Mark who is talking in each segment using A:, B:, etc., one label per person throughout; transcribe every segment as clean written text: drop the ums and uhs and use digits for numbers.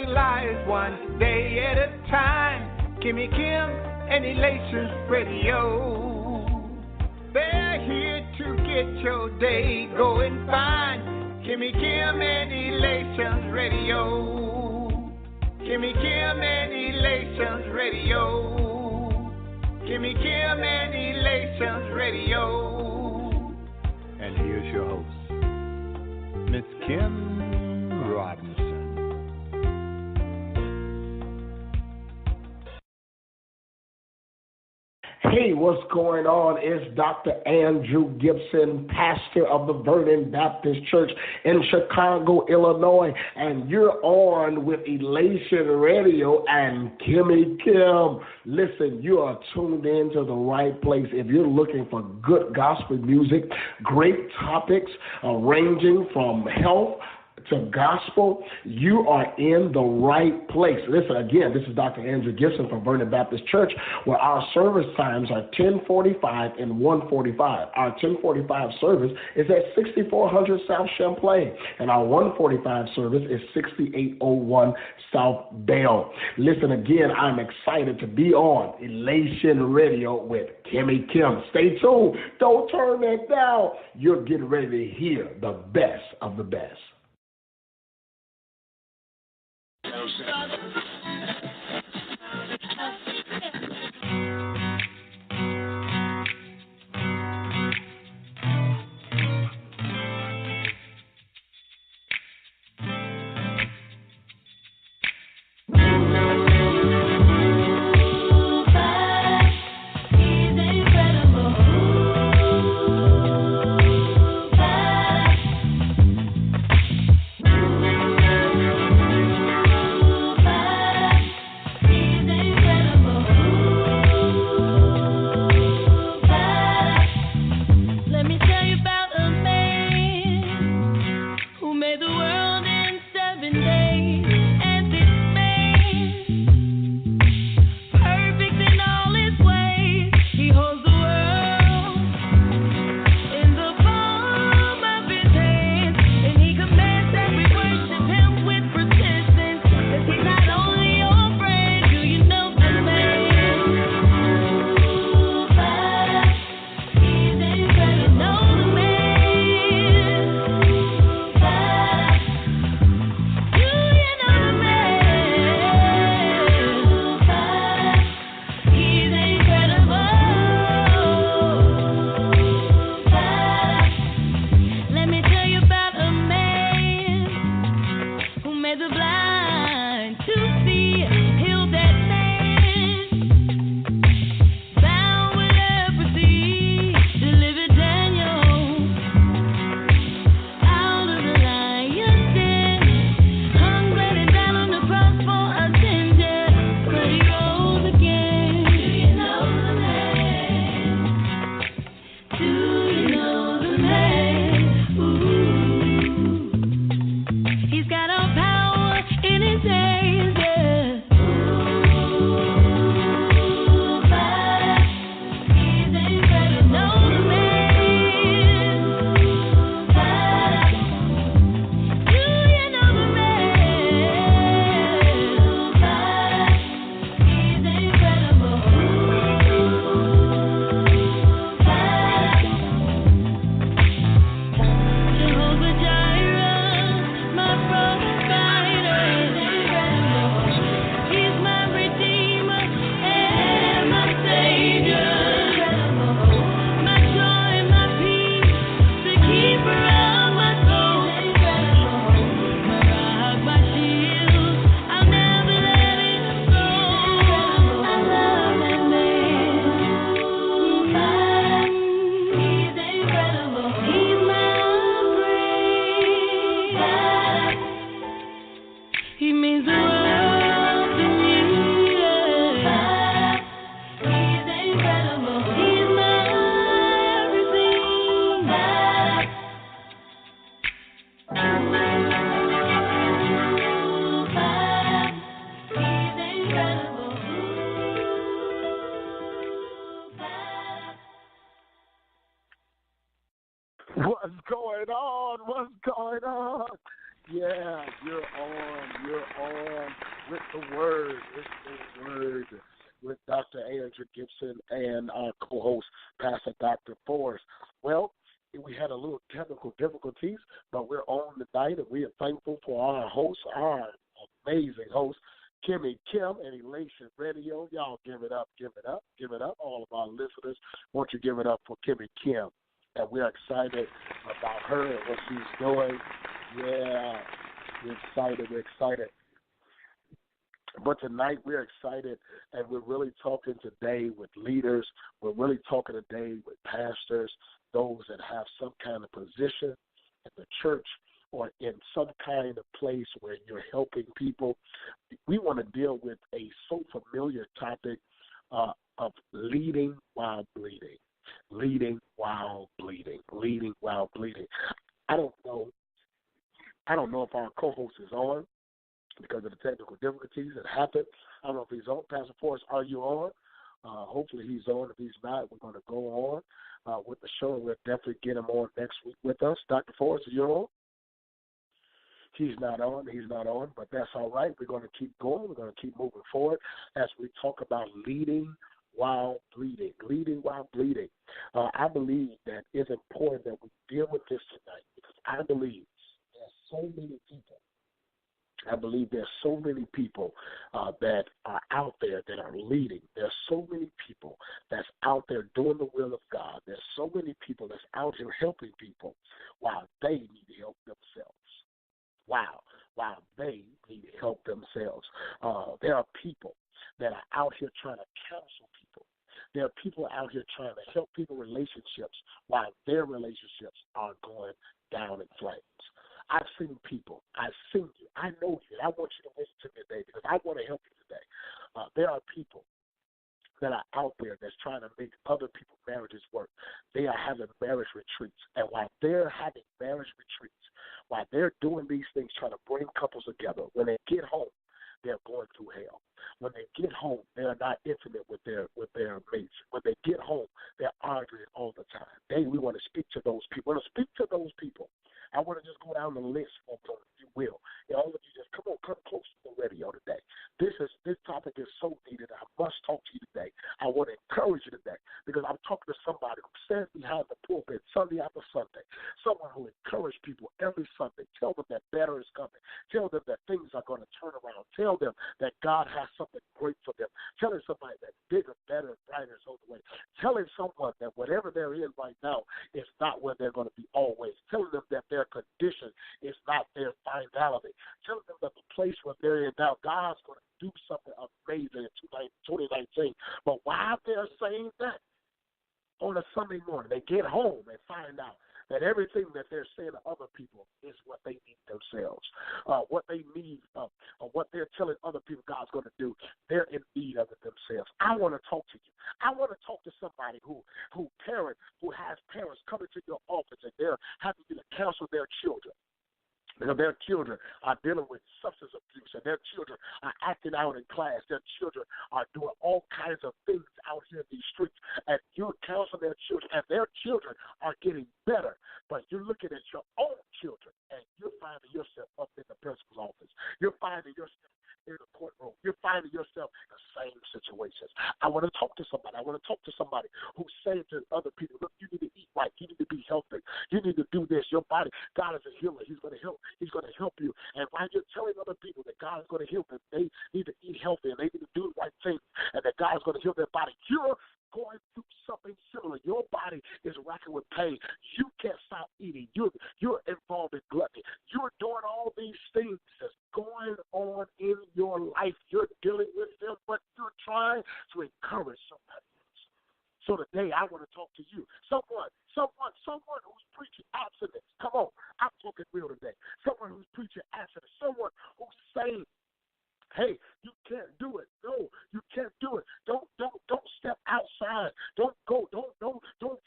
A: realize one day at a time. Kimmy Kim and Elations Radio. They're here to get your day going fine. Kimmy Kim and Elations Radio. Kimmy Kim and Elations Radio. Kimmy Kim and Elations Radio. And here's your host, Miss Kim Robinson.
B: Hey, what's going on? It's Dr. Andrew Gibson, pastor of the Vernon Baptist Church in Chicago, Illinois, and you're on with Elation Radio and Kimmy Kim. Listen, you are tuned in to the right place. If you're looking for good gospel music, great topics ranging from health to gospel, you are in the right place. Listen, again, this is Dr. Andrew Gibson from Vernon Baptist Church, where our service times are 10:45 and 1:45. Our 10:45 service is at 6400 South Champlain, and our 1:45 service is 6801 South Bell. Listen, again, I'm excited to be on Elation Radio with Kimmy Kim. Stay tuned. Don't turn that down. You're getting ready to hear the best of the best. What's going on? What's going on? Yeah, you're on with the word, with Dr. Andrew Gibson and our co-host, Pastor Dr. Forrest. Well, we had a little technical difficulties, but we're on tonight, and we are thankful for our host, our amazing host, Kimmy Kim and Elation Radio. Y'all give it up, give it up, give it up. All of our listeners, won't you give it up for Kimmy Kim? And we're excited about her and what she's doing. Yeah, we're excited. But tonight we're excited, and we're really talking today with leaders. We're really talking today with pastors, those that have some kind of position in the church or in some kind of place where you're helping people. We want to deal with a so familiar topic of leading while bleeding. Leading while bleeding. Leading while bleeding. I don't know if our co-host is on because of the technical difficulties that happened. I don't know if he's on. Pastor Forrest, are you on? Hopefully he's on. If he's not, we're going to go on with the show, and we'll definitely get him on next week with us. Dr. Forrest, are you on? He's not on, but that's all right. We're going to keep going. We're going to keep moving forward as we talk about leading while bleeding. Leading while bleeding. I believe that it's important that we deal with this tonight because I believe there's so many people. There's so many people that are out there that are leading. There's so many people that's out there doing the will of God. There's so many people that's out here helping people while they need to help themselves. Wow, they need to help themselves. There are people that are out here trying to counsel people. There are people out here trying to help people relationships while their relationships are going down in flames. I've seen people. I've seen you. I know you. And I want you to listen to me today because I want to help you today. There are people that are out there that's trying to make other people's marriages work. They are having marriage retreats. And while they're having marriage retreats, while they're doing these things, trying to bring couples together, when they get home, they're going through hell. When they get home, they're not intimate with their mates. When they get home, they're arguing all the time. We want to speak to those people. We want to speak to those people. I want to just go down the list, if you will. And all of you just come close to the radio today. This topic is so needed. I must talk to you today. I want to encourage you today because I'm talking to somebody who stands behind the pulpit Sunday after Sunday, someone who encourages people every Sunday. Tell them that better is coming. Tell them that things are going to turn around. Tell them that God has something great for them. Telling somebody that bigger, better, brighter is on the way. Telling someone that whatever they're in right now is not where they're going to be always. Telling them that their condition is not their finality. Telling them that the place where they're in now, God's going to do something amazing in 2019. But while they're saying that, on a Sunday morning, they get home and find out that everything that they're saying to other people is what they need themselves. What they need, or what they're telling other people God's going to do, they're in need of it themselves. I want to talk to you. I want to talk to somebody who has parents coming to your office and they're having you to counsel their children. Because their children are dealing with substance abuse, and their children are acting out in class. Their children are doing all kinds of things out here in these streets, and you're counseling their children, and their children are getting better. But you're looking at your own children, and you're finding yourself up in the principal's office. You're finding yourself in the courtroom. You're finding yourself in the same situations. I want to talk to somebody. I want to talk to somebody who's saying to other people, look, you need to eat right. You need to be healthy. You need to do this. Your body, God is a healer. He's going to help. He's going to help you. And while you're telling other people that God is going to heal them, they need to eat healthy and they need to do the right thing and that God is going to heal their body, you're going through something similar. Your body is racking with pain. You can't stop eating. You're involved in gluttony. You're doing all these things that's going on in your life. You're dealing with them, but you're trying to encourage somebody else. So today I want to talk to you. Someone who's preaching abstinence. Come on, I'm talking real today. Someone who's preaching abstinence. Someone who's saying, hey, you can't do it. No, you can't do it. Don't step outside. Don't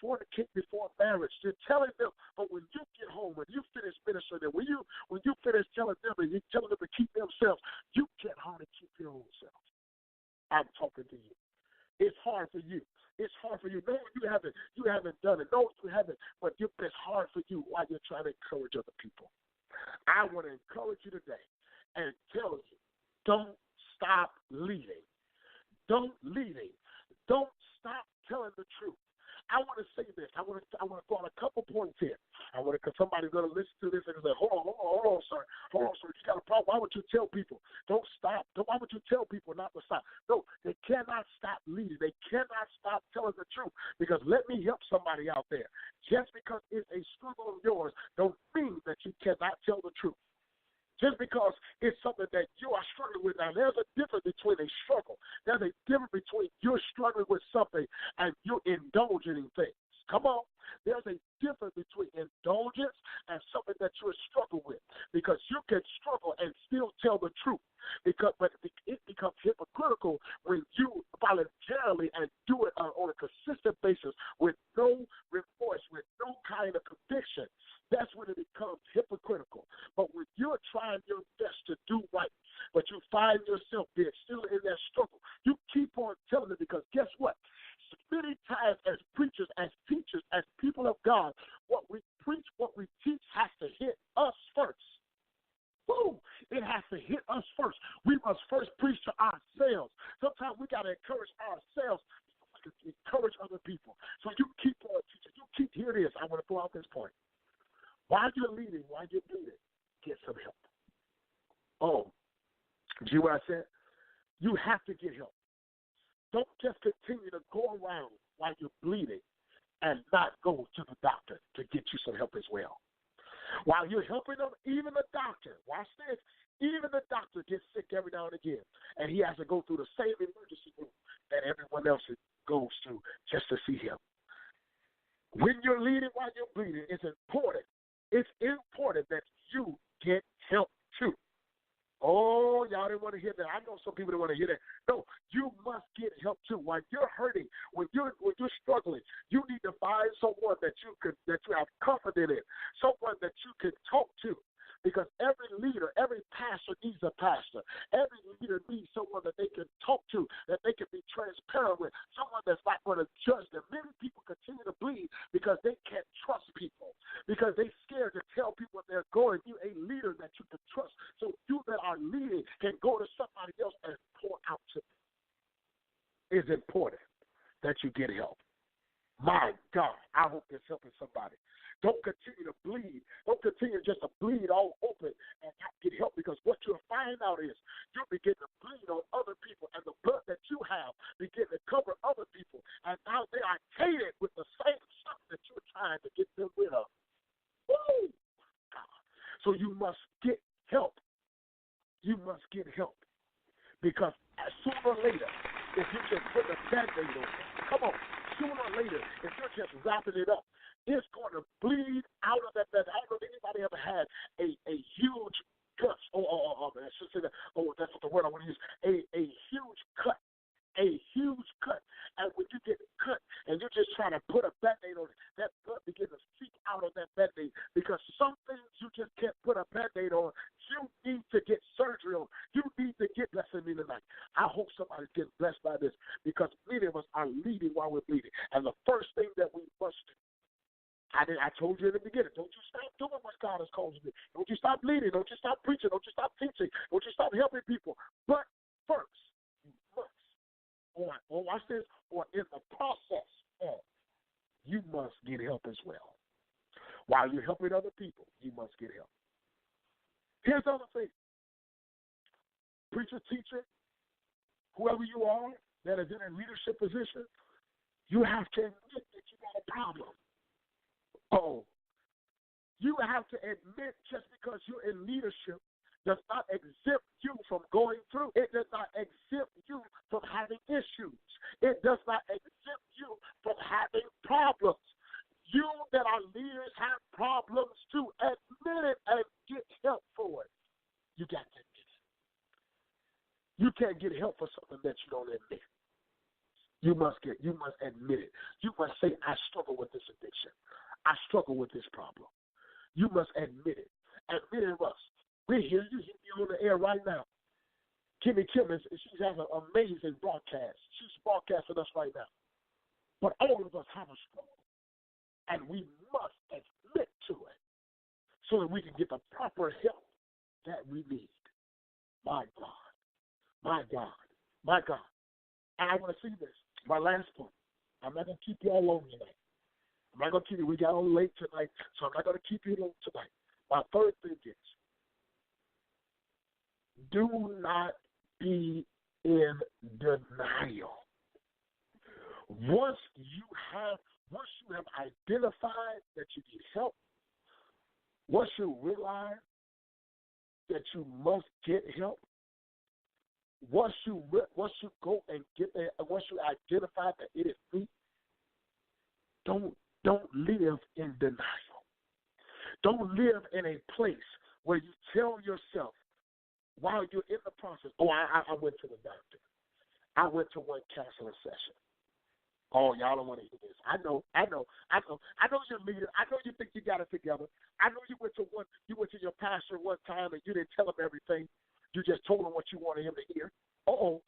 B: fornicate before marriage. You're telling them, but when you get home, when you finish ministering, when you finish telling them and you're telling them to keep themselves, you can't hardly keep your own self. I'm talking to you. It's hard for you. It's hard for you. No, you haven't done it. No, you haven't. But it's hard for you while you're trying to encourage other people. I want to encourage you today and tell you, don't a problem. Why would you tell people, don't stop? Why would you tell people not to stop? No, they cannot stop leading. They cannot stop telling the truth, because let me help somebody out there. Just because it's a struggle of yours don't mean that you cannot tell the truth. Just because it's something that you are struggling with. Now, there's a difference between a struggle. There's a difference between you're struggling with something and you're indulging in things. Come on. There's a difference between indulgence and something that you're struggling with, because you can struggle and still tell the truth. But it becomes hypocritical when you voluntarily and do it on a consistent basis with no remorse, with no kind of conviction. That's when it becomes hypocritical. But when you're trying your best to do right, but you find yourself being still in that struggle, you keep on telling it, because guess what? Many times as preachers, as teachers, as people of God, what we preach, what we teach has to hit us first. Woo! It has to hit us first. We must first preach to ourselves. Sometimes we got to encourage ourselves to encourage other people. So you keep on teaching. Here it is. I want to throw out this point. While you're leading, while you're bleeding, get some help. Oh, see what I said? You have to get help. Don't just continue to go around while you're bleeding and not go to the doctor to get you some help as well. While you're helping them, even the doctor, watch this, even the doctor gets sick every now and again, and he has to go through the same emergency room that everyone else goes through just to see him. When you're leading while you're bleeding, it's important. It's important that you get help too. Oh, y'all didn't want to hear that. I know some people didn't want to hear that. No, you must get help too. While you're hurting, when you're struggling, you need to find someone that you have confidence in, someone that you can talk to. Because every leader, every pastor needs a pastor. Every leader needs someone that they can talk to, that they can be transparent with, someone that's not going to judge them. Many people continue to bleed because they can't trust people, because they're scared to tell people what they're going through. A leader that you can trust. So you that are leading can go to somebody else and pour out to them. It's important that you get help. My God, I hope it's helping somebody. Don't continue to bleed. Don't continue just to bleed all open and not get help, because what you'll find out is you'll begin to bleed on other people, and the blood that you have begin to cover other people, and now they are tainted with the same stuff that you're trying to get them rid of. Woo! God. So you must get help. You must get help, because sooner or later, if you can put a Band-Aid on it, come on, sooner or later, if you're just wrapping it up, it's going to bleed out of that. I don't know if anybody ever had a huge gut. I should say that. Oh, that's what the word I want to use. A huge cut. A huge cut. And when you get cut and you're just trying to put a Band-Aid on it, that blood begins to seep out of that Band-Aid, because some things you just can't put a Band-Aid on. You need to get surgery on. You need to get, blessed me tonight. I hope somebody's getting blessed by this, because many of us are leading while we're bleeding. And the first thing that we must do, I told you in the beginning, don't you stop doing what God has called you to do. Don't you stop leading. Don't you stop preaching. Don't you stop teaching. Don't you stop helping people. But first, you must, or watch this, or in the process of, you must get help as well. While you're helping other people, you must get help. Here's the other thing. Preacher, teacher, whoever you are that is in a leadership position, you have to admit that you got a problem. Oh, you have to admit, just because you're in leadership does not exempt you from going through. It does not exempt you from having issues. It does not exempt you from having problems. You that are leaders have problems too. Admit it and get help for it. You got to admit it. You can't get help for something that you don't admit. You must admit it. You must say, I struggle with this addiction. I struggle with this problem. You must admit it. Admit it, Russ. We're here. You hear me on the air right now. Kimmy Kim, she has an amazing broadcast. She's broadcasting us right now. But all of us have a struggle. And we must admit to it so that we can get the proper help that we need. My God. My God. My God. And I want to see this. My last point. I'm not going to keep you all long tonight. I'm not going to keep you. We got on late tonight, so I'm not going to keep you long tonight. My third thing is, Do not be in denial. Once you have identified that you need help, once you realize that you must get help, once you go and get there, once you identify that it is me, don't live in denial. Don't live in a place where you tell yourself while you're in the process, oh, I went to the doctor. I went to one counseling session. Oh, y'all don't want to hear this. I know you're leader. I know you think you got it together. I know you went to your pastor one time and you didn't tell him everything. You just told him what you wanted him to hear. Oh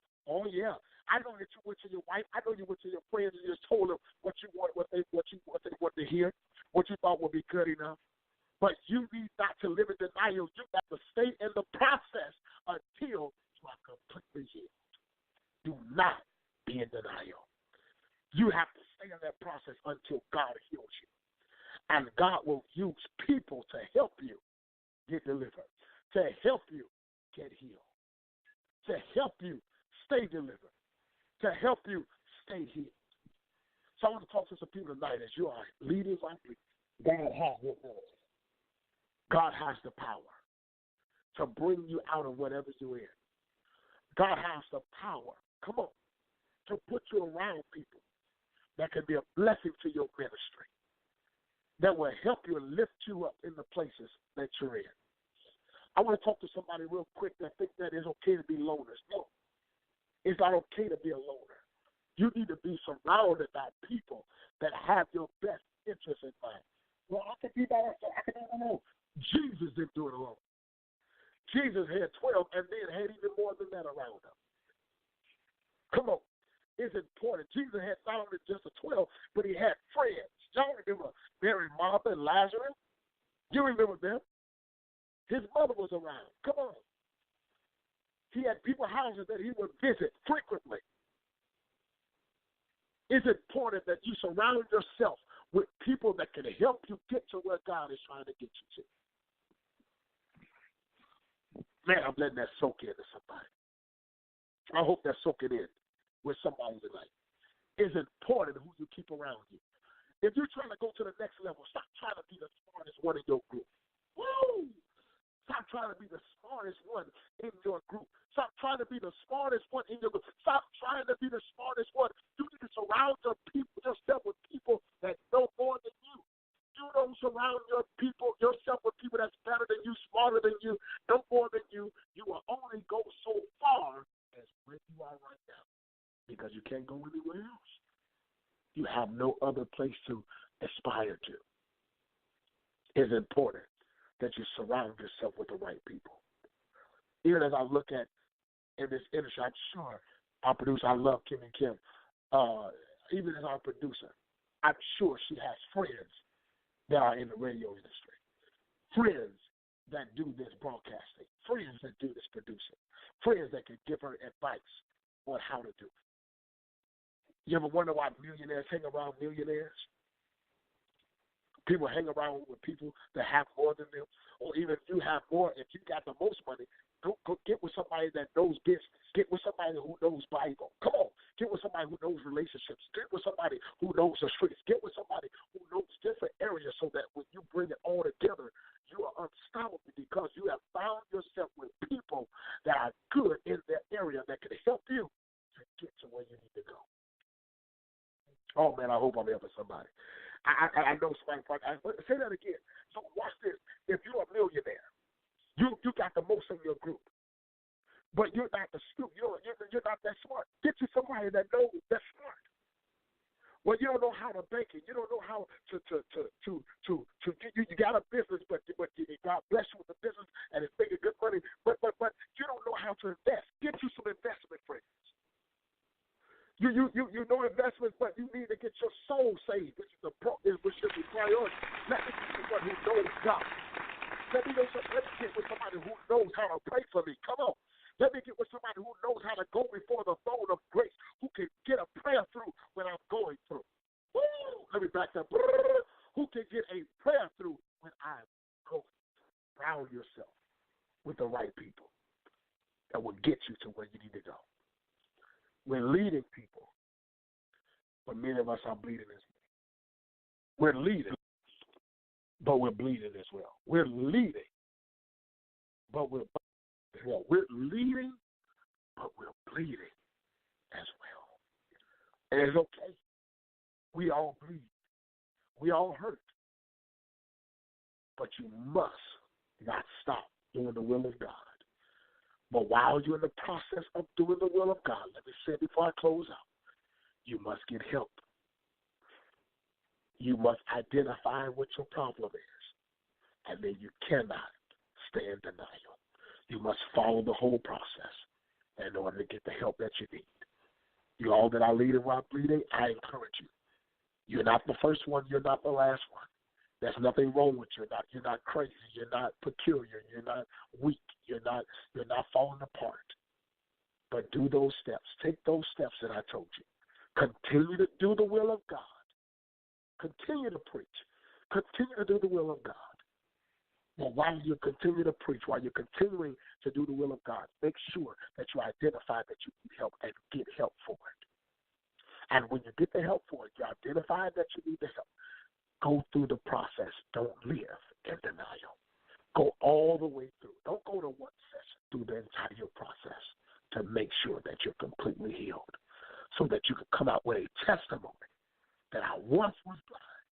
B: yeah. I know that you went to your wife. I know you went to your friends and you just told them what you wanted, what they wanted to hear, what you thought would be good enough. But you need not to live in denial. You got to stay in the process until you are completely healed. Do not be in denial. You have to stay in that process until God heals you. And God will use people to help you get delivered, to help you get healed, to help you stay delivered, to help you stay healed. So I want to talk to some people tonight as you are leaders like me. God has your ability. God has the power to bring you out of whatever you're in. God has the power, come on, to put you around people that can be a blessing to your ministry, that will help you and lift you up in the places that you're in. I want to talk to somebody real quick that thinks that it's okay to be loners. No, it's not okay to be a loner. You need to be surrounded by people that have your best interest in mind. Well, I can be by myself. I can do it alone. Jesus didn't do it alone. Jesus had 12 and then had even more than that around him. Come on. It's important. Jesus had not only just the 12, but he had friends. Y'all remember Mary, Martha, and Lazarus? You remember them? His mother was around. Come on. He had people's houses that he would visit frequently. It's important that you surround yourself with people that can help you get to where God is trying to get you to. Man, I'm letting that soak into somebody. I hope that's soaking in with somebody tonight. It's important who you keep around you. If you're trying to go to the next level, stop trying to be the smartest one in your group. Woo! Stop trying to be the smartest one in your group. Stop trying to be the smartest one in your group. Stop trying to be the smartest one. You need to surround yourself with people that know more than you. You don't surround yourself with people that's better than you, smarter than you, know more than you. You will only go so far as where you are right now, because you can't go anywhere else. You have no other place to aspire to. It's important that you surround yourself with the right people. Even as I look at in this industry, I'm sure our producer, I love Kim and Kim, even as our producer, I'm sure she has friends that are in the radio industry, friends that do this broadcasting, friends that do this producing, friends that can give her advice on how to do it. You ever wonder why millionaires hang around millionaires? People hang around with people that have more than them, or even if you have more, if you got the most money, go get with somebody that knows business. Get with somebody who knows Bible. Come on. Get with somebody who knows relationships. Get with somebody who knows the streets. Get with somebody who knows different areas so that when you bring it all together, you are unstoppable because you have found yourself with people that are good in that area that can help you to get to where you need to go. Oh, man, I hope I'm helping somebody. I know somebody. Say that again. So watch this. If you're a millionaire, you got the most in your group, but you're not you're not that smart. Get you somebody that knows that's smart. Well, you don't know how to bank it. You don't know how to you got a business, but God bless you with the business and it's making good money, but you don't know how to invest. Get you some investment friends. You know investments, but you need to get your soul saved, which should be priority. Let me get someone who knows God. Let me get with somebody who knows how to pray for me. Come on. Let me get with somebody who knows how to go before the throne of grace, who can get a prayer through when I'm going through. Woo! Let me back up. Who can get a prayer through when I'm going through. Surround yourself with the right people. that will get you to where you need to go. We're leading people, but many of us are bleeding as well. We're leading, but we're bleeding as well. We're leading, but we're leading, but we're bleeding as well. And it's okay. We all bleed. We all hurt. But you must not stop doing the will of God. But while you're in the process of doing the will of God, let me say before I close out, you must get help. You must identify what your problem is. And then you cannot stay in denial. You must follow the whole process in order to get the help that you need. You all that are leading while bleeding, I encourage you. You're not the first one. You're not the last one. There's nothing wrong with you. You're not crazy. You're not peculiar. You're not weak. You're not falling apart. But do those steps. Take those steps that I told you. Continue to do the will of God. Continue to preach. Continue to do the will of God. But while you continue to preach, while you're continuing to do the will of God, make sure that you identify that you need help and get help for it. And when you get the help for it, you identify that you need the help. Go through the process. Don't live in denial. Go all the way through. Don't go to one session, through the entire process to make sure that you're completely healed so that you can come out with a testimony that I once was blind,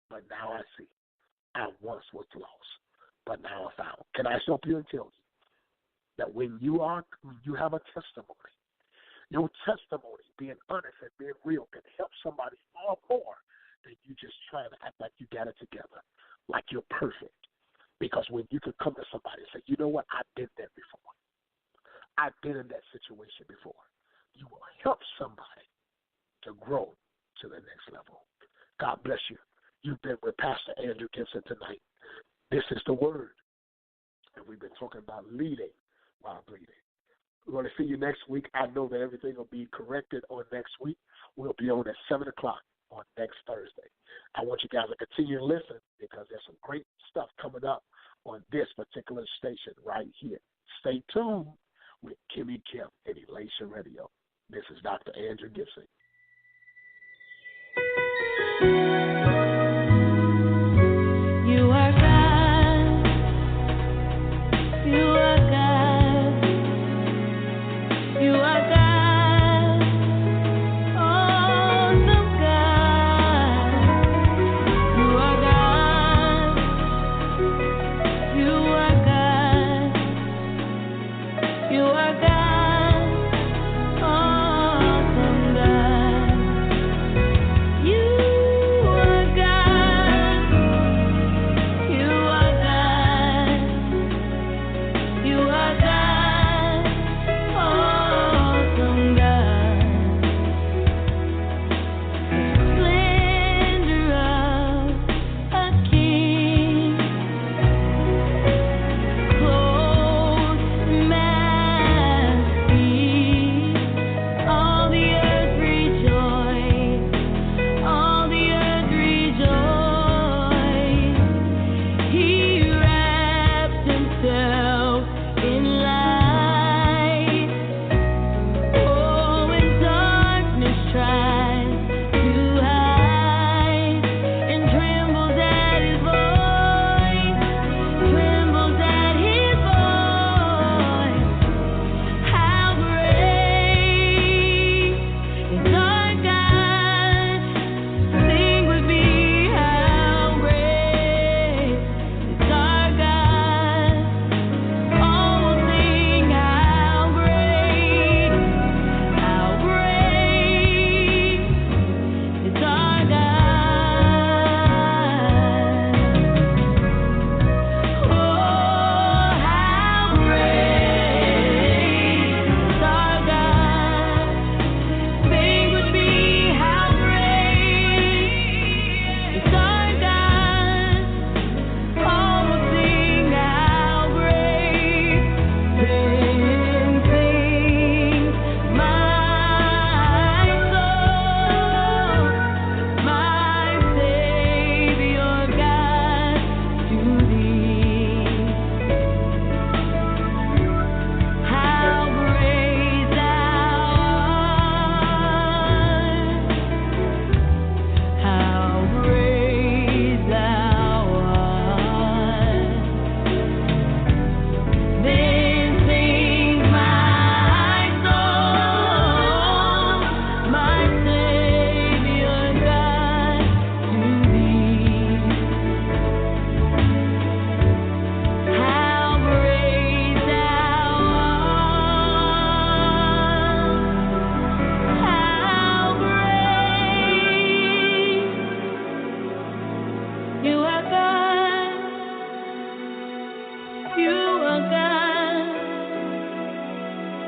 B: but now I see. I once was lost, but now I found. Can I help you and tell you that when you have a testimony, your testimony, being honest and being real, can help somebody far more than you just trying to act like you got it together, like you're perfect. Because when you can come to somebody and say, you know what, I've been there before. I've been in that situation before. You will help somebody to grow to the next level. God bless you. You've been with Pastor Andrew Gibson tonight. This is the word. And we've been talking about leading while bleeding. We're going to see you next week. I know that everything will be corrected on next week. We'll be on at 7 o'clock on next Thursday. I want you guys to continue to listen because there's some great stuff coming up on this particular station right here. Stay tuned with Kimmy Kim and Elation Radio. This is Dr. Andrew Gibson.
C: You are God. You are God. You are God. Awesome God. You are God. You are God. You are God. Awesome God. You are God. You are God. You are God. Awesome God. Splendor of a king. Clothed in majesty.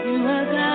C: You are God.